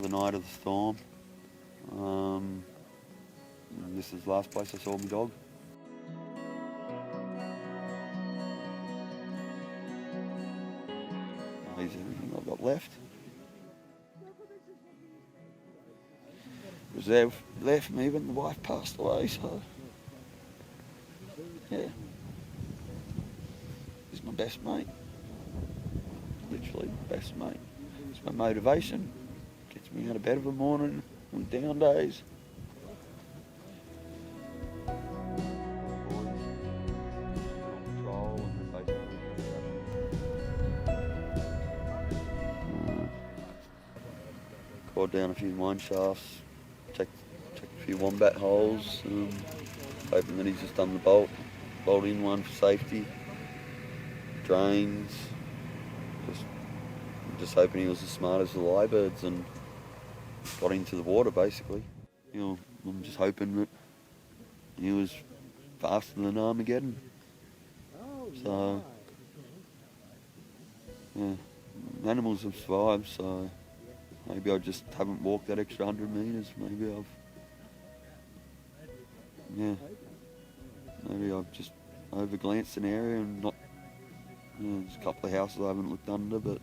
The night of the storm. This is the last place I saw my dog. He's everything I've got left. He was there for me when the wife passed away, so yeah. He's my best mate. Literally best mate. It's my motivation. Gets me out of bed of a morning on down days. Got down a few mine shafts, checked a few wombat holes, hoping that he's just done the bolt in one for safety. Drains, just hoping he was as smart as the lyrebirds and got into the water basically. You know, I'm just hoping that he was faster than Armageddon. So, yeah, animals have survived, so maybe I just haven't walked that extra 100 metres. Maybe I've just overglanced an area and not. There's a couple of houses I haven't looked under, but